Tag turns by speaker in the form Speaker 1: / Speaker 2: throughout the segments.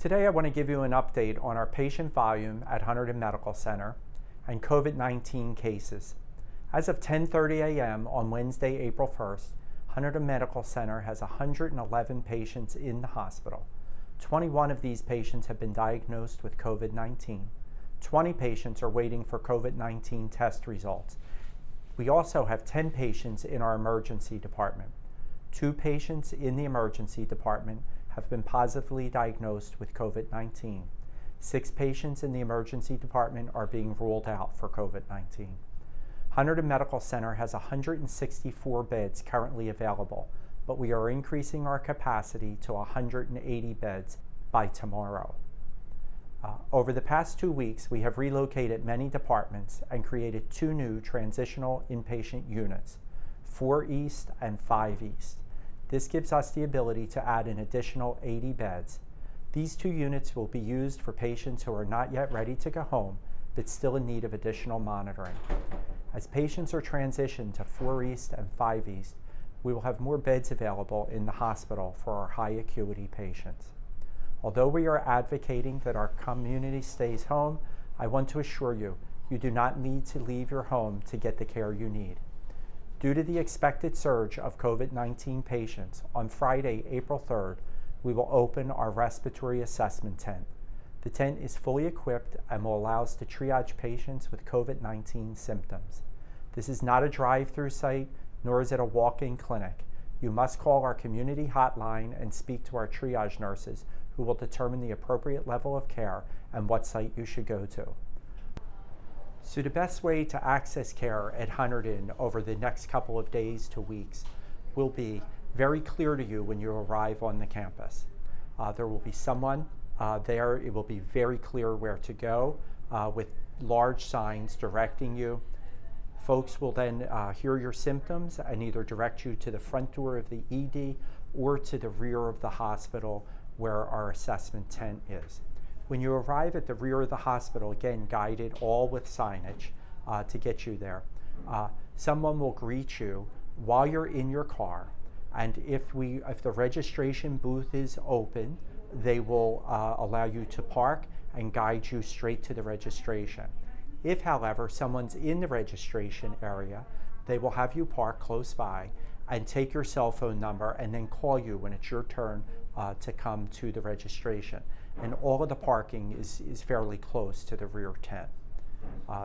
Speaker 1: Today I want to give you an update on our patient volume at Hunterdon Medical Center and COVID-19 cases. As of 10:30 a.m. on Wednesday, April 1st, Hunterdon Medical Center has 111 patients in the hospital. 21 of these patients have been diagnosed with COVID-19. 20 patients are waiting for COVID-19 test results. We also have 10 patients in our emergency department. 2 patients in the emergency department have been positively diagnosed with COVID-19. 6 patients in the emergency department are being ruled out for COVID-19. Hunterdon Medical Center has 164 beds currently available, but we are increasing our capacity to 180 beds by tomorrow. Over the past 2 weeks, we have relocated many departments and created 2 new transitional inpatient units, 4 East and 5 East. This gives us the ability to add an additional 80 beds. These 2 units will be used for patients who are not yet ready to go home, but still in need of additional monitoring. As patients are transitioned to 4 East and 5 East, we will have more beds available in the hospital for our high acuity patients. Although we are advocating that our community stays home, I want to assure you, you do not need to leave your home to get the care you need. Due to the expected surge of COVID-19 patients, on Friday, April 3rd, we will open our respiratory assessment tent. The tent is fully equipped and will allow us to triage patients with COVID-19 symptoms. This is not a drive-through site, nor is it a walk-in clinic. You must call our community hotline and speak to our triage nurses, who will determine the appropriate level of care and what site you should go to. So the best way to access care at Hunterdon over the next couple of days to weeks will be very clear to you when you arrive on the campus. There will be someone there. It will be very clear where to go with large signs directing you. Folks will then hear your symptoms and either direct you to the front door of the ED or to the rear of the hospital where our assessment tent is. When you arrive at the rear of the hospital, again, guided all with signage to get you there, someone will greet you while you're in your car, and if the registration booth is open, they will allow you to park and guide you straight to the registration. If, however, someone's in the registration area, they will have you park close by and take your cell phone number and then call you when it's your turn to come to the registration. And all of the parking is fairly close to the rear tent.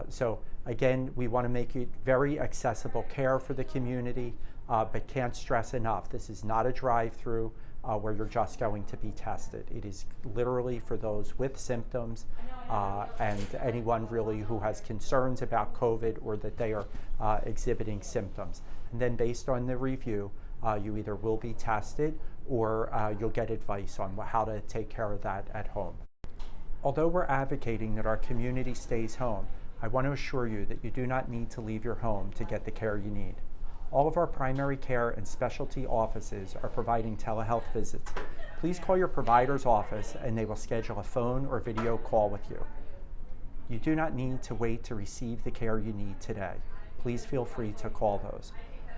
Speaker 1: So again, we want to make it very accessible care for the community, but can't stress enough, this is not a drive-through where you're just going to be tested. It is literally for those with symptoms and anyone really who has concerns about COVID or that they are exhibiting symptoms. And then based on the review, you either will be tested or you'll get advice on how to take care of that at home. Although we're advocating that our community stays home, I want to assure you that you do not need to leave your home to get the care you need. All of our primary care and specialty offices are providing telehealth visits. Please call your provider's office and they will schedule a phone or video call with you. You do not need to wait to receive the care you need today. Please feel free to call those.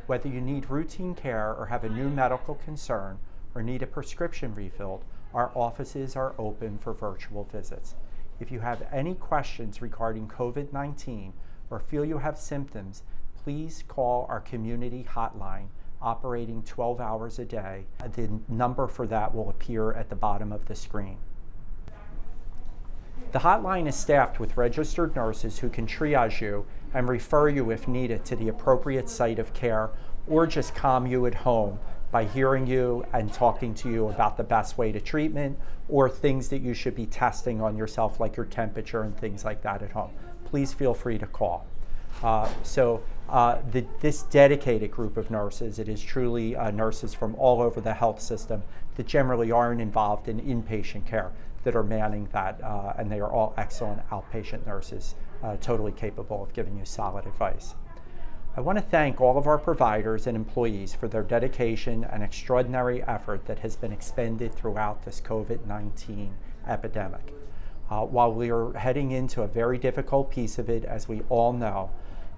Speaker 1: Whether you need routine care or have a new medical concern or need a prescription refilled, our offices are open for virtual visits. If you have any questions regarding COVID-19 or feel you have symptoms, please call our community hotline operating 12 hours a day. The number for that will appear at the bottom of the screen. The hotline is staffed with registered nurses who can triage you and refer you if needed to the appropriate site of care or just calm you at home by hearing you and talking to you about the best way to treatment or things that you should be testing on yourself, like your temperature and things like that at home. Please feel free to call. This dedicated group of nurses, it is truly nurses from all over the health system that generally aren't involved in inpatient care that are manning that, and they are all excellent outpatient nurses, totally capable of giving you solid advice. I want to thank all of our providers and employees for their dedication and extraordinary effort that has been expended throughout this COVID-19 epidemic. While we are heading into a very difficult piece of it, as we all know,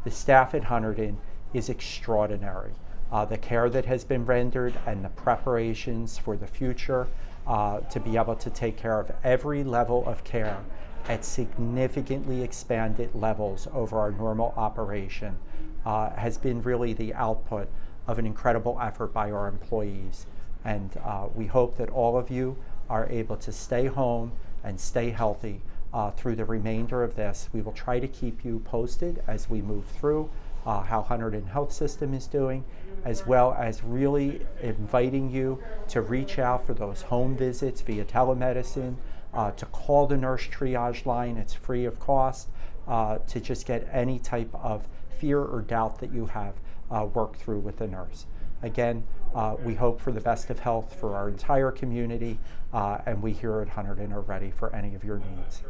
Speaker 1: the staff at Hunterdon is extraordinary. The care that has been rendered and the preparations for the future to be able to take care of every level of care at significantly expanded levels over our normal operation has been really the output of an incredible effort by our employees. And we hope that all of you are able to stay home and stay healthy through the remainder of this. We will try to keep you posted as we move through how Hunterdon Health System is doing, as well as really inviting you to reach out for those home visits via telemedicine, to call the nurse triage line. It's free of cost, to just get any type of fear or doubt that you have worked through with the nurse. Again, we hope for the best of health for our entire community, and we here at Hunterdon are ready for any of your needs.